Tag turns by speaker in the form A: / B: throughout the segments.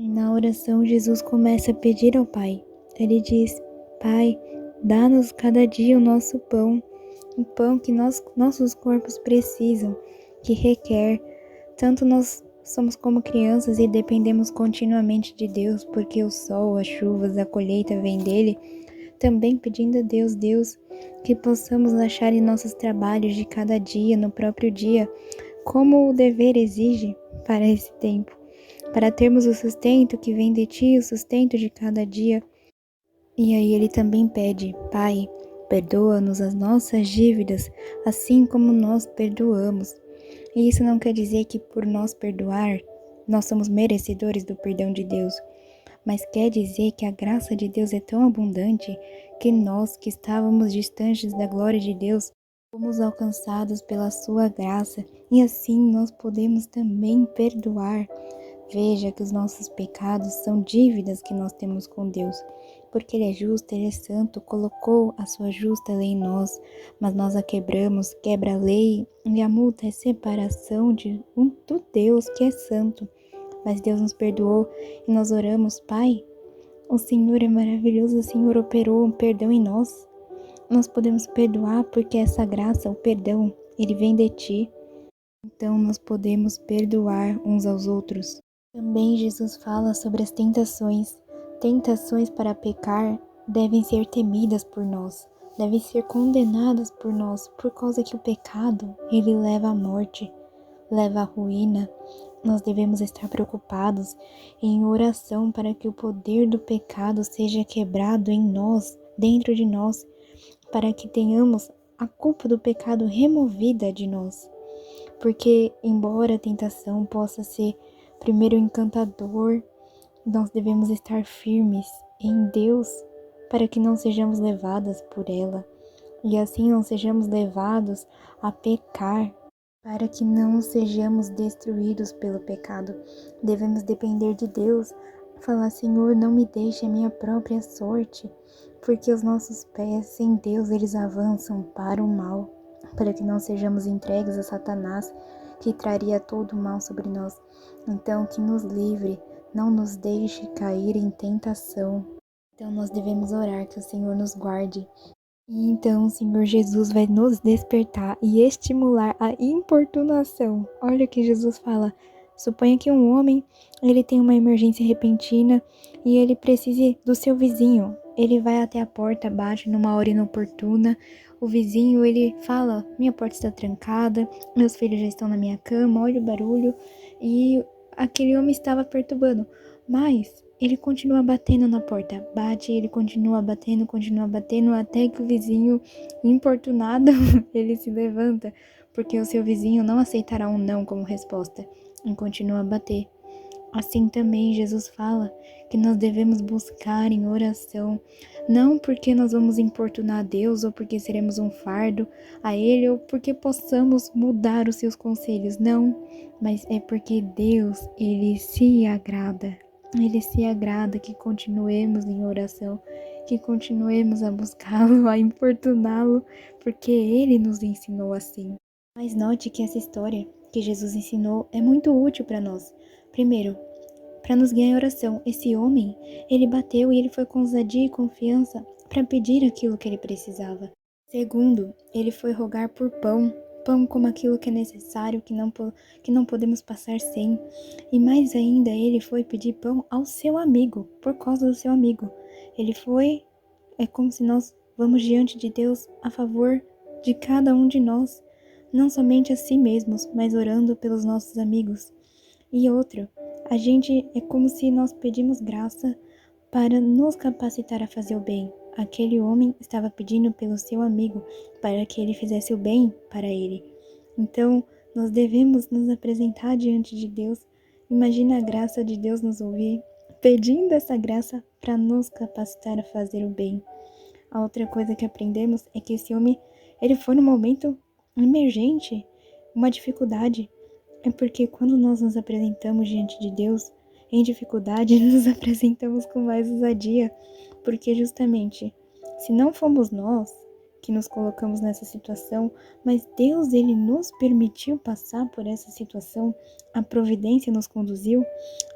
A: Na oração, Jesus começa a pedir ao Pai. Ele diz: Pai, dá-nos cada dia o nosso pão, o pão que nossos corpos precisam, que requer. Tanto nós somos como crianças e dependemos continuamente de Deus, porque o sol, as chuvas, a colheita vem dele. Também pedindo a Deus, que possamos achar em nossos trabalhos de cada dia, no próprio dia, como o dever exige para esse tempo, para termos o sustento que vem de ti, o sustento de cada dia. E aí ele também pede: Pai, perdoa-nos as nossas dívidas, assim como nós perdoamos. E isso não quer dizer que por nós perdoar, nós somos merecedores do perdão de Deus, mas quer dizer que a graça de Deus é tão abundante que nós, que estávamos distantes da glória de Deus, fomos alcançados pela sua graça, e assim nós podemos também perdoar. Veja que os nossos pecados são dívidas que nós temos com Deus, porque Ele é justo, Ele é santo, colocou a sua justa lei em nós, mas nós a quebramos, quebra a lei, e a multa é separação do Deus que é santo. Mas Deus nos perdoou e nós oramos: Pai, o Senhor é maravilhoso, o Senhor operou um perdão em nós. Nós podemos perdoar porque essa graça, o perdão, ele vem de Ti. Então nós podemos perdoar uns aos outros. Também Jesus fala sobre as tentações. Tentações para pecar devem ser temidas por nós, devem ser condenadas por nós, por causa que o pecado, ele leva à morte, leva à ruína. Nós devemos estar preocupados em oração para que o poder do pecado seja quebrado em nós, dentro de nós, para que tenhamos a culpa do pecado removida de nós. Porque, embora a tentação possa ser primeiro encantador, nós devemos estar firmes em Deus para que não sejamos levadas por ela e assim não sejamos levados a pecar, para que não sejamos destruídos pelo pecado. Devemos depender de Deus, falar: Senhor, não me deixe a minha própria sorte, porque os nossos pés sem Deus eles avançam para o mal, para que não sejamos entregues a Satanás, que traria todo o mal sobre nós. Então, que nos livre, não nos deixe cair em tentação. Então, nós devemos orar que o Senhor nos guarde. E então o Senhor Jesus vai nos despertar e estimular a importunação. Olha o que Jesus fala. Suponha que um homem, ele tem uma emergência repentina e ele precise do seu vizinho. Ele vai até a porta, bate numa hora inoportuna. O vizinho, ele fala: minha porta está trancada, meus filhos já estão na minha cama, olha o barulho. E aquele homem estava perturbando. Mas ele continua batendo na porta, bate, ele continua batendo, até que o vizinho, importunado, ele se levanta, porque o seu vizinho não aceitará um não como resposta, e continua a bater. Assim também Jesus fala que nós devemos buscar em oração, não porque nós vamos importunar a Deus, ou porque seremos um fardo a Ele, ou porque possamos mudar os seus conselhos, não, mas é porque Deus, Ele se agrada. Ele se agrada que continuemos em oração, que continuemos a buscá-lo, a importuná-lo, porque ele nos ensinou assim. Mas note que essa história que Jesus ensinou é muito útil para nós. Primeiro, para nos guiar em oração. Esse homem, ele bateu e ele foi com ousadia e confiança para pedir aquilo que ele precisava. Segundo, ele foi rogar por pão, pão como aquilo que é necessário, que não podemos passar sem. E mais ainda, ele foi pedir pão ao seu amigo, por causa do seu amigo. Ele foi, é como se nós vamos diante de Deus a favor de cada um de nós, não somente a si mesmos, mas orando pelos nossos amigos. E outro, a gente é como se nós pedimos graça para nos capacitar a fazer o bem. Aquele homem estava pedindo pelo seu amigo para que ele fizesse o bem para ele. Então, nós devemos nos apresentar diante de Deus. Imagina a graça de Deus nos ouvir, pedindo essa graça para nos capacitar a fazer o bem. A outra coisa que aprendemos é que esse homem, ele foi num momento emergente, uma dificuldade. É porque quando nós nos apresentamos diante de Deus, em dificuldade, nos apresentamos com mais ousadia, porque justamente, se não fomos nós que nos colocamos nessa situação, mas Deus, ele nos permitiu passar por essa situação, a providência nos conduziu,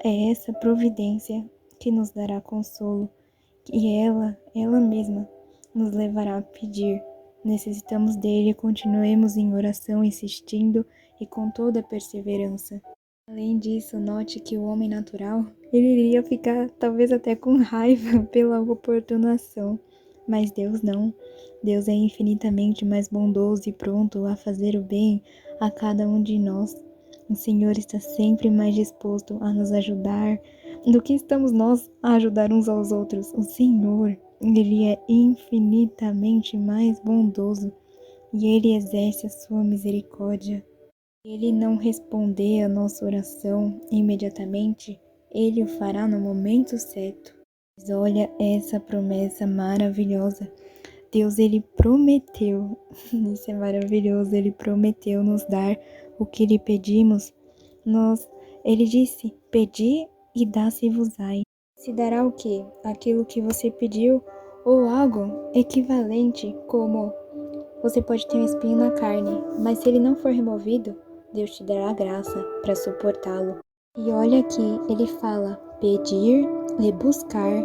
A: é essa providência que nos dará consolo, e ela mesma, nos levará a pedir. Necessitamos dele, continuemos em oração, insistindo e com toda a perseverança. Além disso, note que o homem natural, ele iria ficar talvez até com raiva pela oportunação, mas Deus não. Deus é infinitamente mais bondoso e pronto a fazer o bem a cada um de nós. O Senhor está sempre mais disposto a nos ajudar do que estamos nós a ajudar uns aos outros. O Senhor, ele é infinitamente mais bondoso e ele exerce a sua misericórdia. Ele não responder a nossa oração imediatamente, ele o fará no momento certo. Mas olha essa promessa maravilhosa. Deus, ele prometeu, isso é maravilhoso, ele prometeu nos dar o que lhe pedimos. Ele disse, pedi e dá-se-vos-á. Se dará o quê? Aquilo que você pediu ou algo equivalente, como você pode ter um espinho na carne, mas se ele não for removido, Deus te dará a graça para suportá-lo. E olha aqui, ele fala pedir e buscar,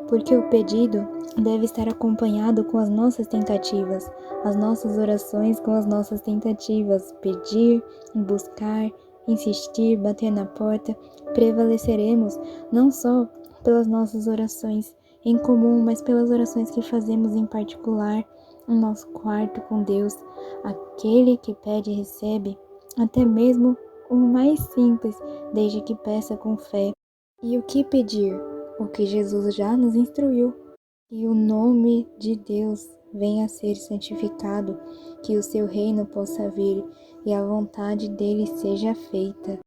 A: porque o pedido deve estar acompanhado com as nossas tentativas, as nossas orações com as nossas tentativas. Pedir, buscar, insistir, bater na porta, prevaleceremos não só pelas nossas orações em comum, mas pelas orações que fazemos em particular no nosso quarto com Deus. Aquele que pede recebe, até mesmo o mais simples, desde que peça com fé. E o que pedir? O que Jesus já nos instruiu. Que o nome de Deus venha a ser santificado, que o seu reino possa vir e a vontade dele seja feita.